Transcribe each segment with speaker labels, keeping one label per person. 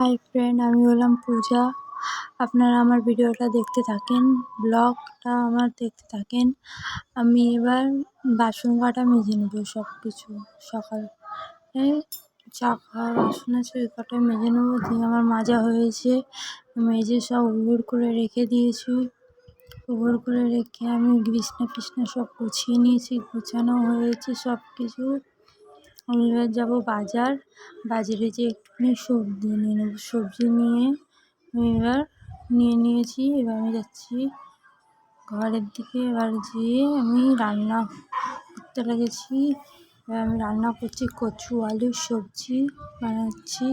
Speaker 1: Hi friend, আমি হলাম পূজা। আপনারা আমার ভিডিওটা দেখতে থাকেন, ব্লগটা আমার দেখতে থাকেন। আমি এবার বাসন কাটা মেজে নেব। সব কিছু সকালে চা খাওয়া বাসন আছে, ওই কটা মেজে নেবো। দিয়ে আমার মাজা হয়েছে, মেজে সব উবুড় করে রেখে দিয়েছি। উবুড় করে রেখে আমি বিছনা ফিছনা সব গুছিয়ে নিয়েছি, গোছানো হয়েছে সব কিছু। আমি এবার যাবো বাজারে যে একটুখানি সবজি নিয়ে নেবো। সবজি নিয়ে আমি এবার নিয়েছি। এবার আমি যাচ্ছি ঘরের দিকে। এবার যেয়ে আমি রান্না করতে লেগেছি। এবার আমি রান্না করছি, কচু আলুর সবজি বানাচ্ছি।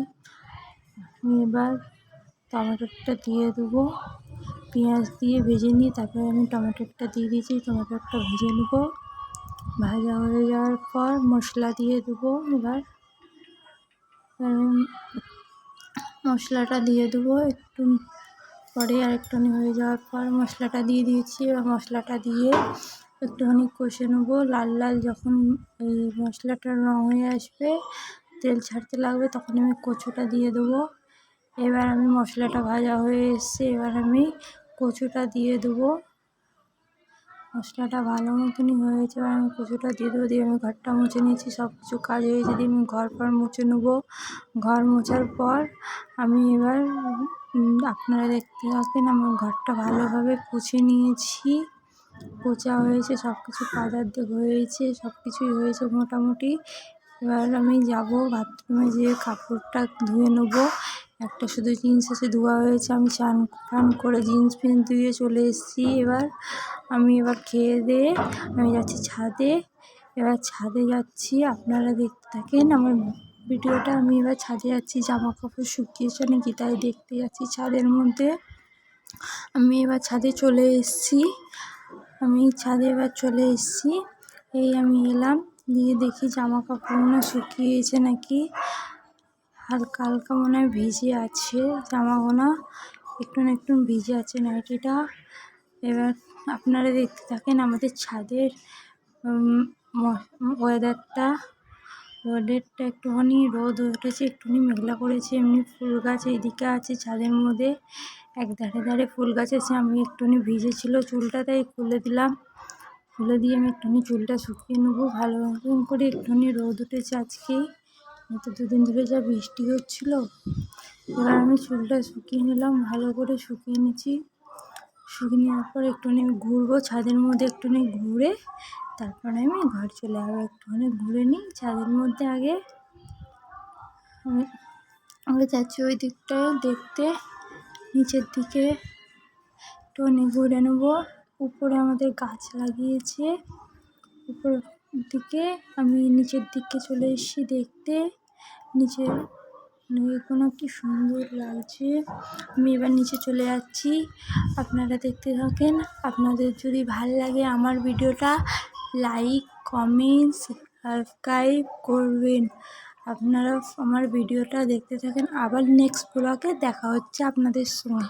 Speaker 1: আমি এবার টমেটোটা দিয়ে দেবো, পেঁয়াজ দিয়ে ভেজে নিয়ে তারপরে আমি টমেটোটা দিয়ে দিয়েছি। টমেটোটা ভেজে নেবো। ভাজা হয়ে যাওয়ার পর মশলা দিয়ে দেবো। এবার মশলাটা দিয়ে দেবো একটু পরে, আর একটুখানি হয়ে যাওয়ার পর মশলাটা দিয়ে দিয়েছি। এবার মশলাটা দিয়ে একটুখানি কষে নেবো। লাল লাল যখন এই মশলাটার রঙ হয়ে আসবে, তেল ছাড়তে লাগবে, তখন আমি কচুটা দিয়ে দেবো। এবার আমি মশলাটা ভাজা হয়ে এসছে, এবার আমি কচুটা দিয়ে দেবো। মশলাটা ভালো মতনই হয়েছে, এবার আমি কচুটা দিয়ে দেবো। দিয়ে আমি ঘরটা মুছে নিয়েছি, সব কিছু কাজ হয়েছে। দিয়ে আমি ঘর মুছে নেবো। ঘর মোছার পর আমি এবার আপনারা দেখতে থাকেন। আমার ঘরটা ভালোভাবে পুছে নিয়েছি, পোছা হয়েছে, সব কিছু অর্ধেক হয়েছে, সব কিছুই হয়েছে মোটামুটি। এবার আমি যাব বাথরুমে, যেয়ে কাপড়টা ধুয়ে নেবো। একটা শুধু জিন্স আছে ধোয়া হয়েছে, আমি স্নান টান করে জিন্স ফিন্স ধুয়ে চলে এসেছি। আমি খেয়ে দিয়ে আমি যাচ্ছি ছাদে। এবার ছাদে যাচ্ছি, আপনারা দেখতে থাকেন আমার ভিডিওটা। আমি এবার ছাদে যাচ্ছি, জামা কাপড় শুকিয়েছে নাকি তাই দেখতে যাচ্ছি ছাদের মধ্যে। আমি এবার ছাদে চলে এসেছি। আমি এলাম, দিয়ে দেখি জামা কাপড়গুলো শুকিয়েছে নাকি। হালকা হালকা মনে হয় ভিজে আছে জামাগুলো, একটু না একটু ভিজে আছে নাইটিটা। এবার আপনারা দেখতে থাকেন আমাদের ছাদের ওয়েদারটা। একটুখানি রোদ উঠেছে, একটুখানি মেঘলা করেছে। এমনি ফুল গাছ এইদিকে আছে ছাদের মধ্যে, এক ধারে ফুল গাছ আছে। আমি একটুখানি ভিজেছিল চুলটা, তাই খুলে দিলাম। খুলে দিয়ে আমি একটুখানি চুলটা শুকিয়ে নেবো ভালো মতন করে। একটুখানি রোদ উঠেছে আজকেই, তো দুদিন ধরে যা বৃষ্টি হচ্ছিল। এবার আমি চুলটা শুকিয়ে নিলাম, ভালো করে শুকিয়ে নিচ্ছি। শুকিয়ে নেওয়ার পর একটুখানি ঘুরবো ছাদের মধ্যে, একটুখানি ঘুরে তারপরে আমি ঘর চলে যাবো। একটুখানি ঘুরে নিই ছাদের মধ্যে। আমি যাচ্ছি ওই দিকটায় দেখতে, নিচের দিকে একটুখানি ঘুরে নেবো। উপরে আমাদের গাছ লাগিয়েছে, উপর দিকে আমি নিচের দিকে চলে এসেছি দেখতে। নিচের মেঘগুলো কি সুন্দর লাগছে। আমি এবার নিচে চলে যাচ্ছি, আপনারা দেখতে থাকেন। আপনাদের যদি ভালো লাগে আমার ভিডিওটা, লাইক কমেন্ট সাবস্ক্রাইব করবেন। আপনারা আমার ভিডিওটা দেখতে থাকেন। আবার নেক্সট ব্লগে দেখা হচ্ছে আপনাদের সঙ্গে।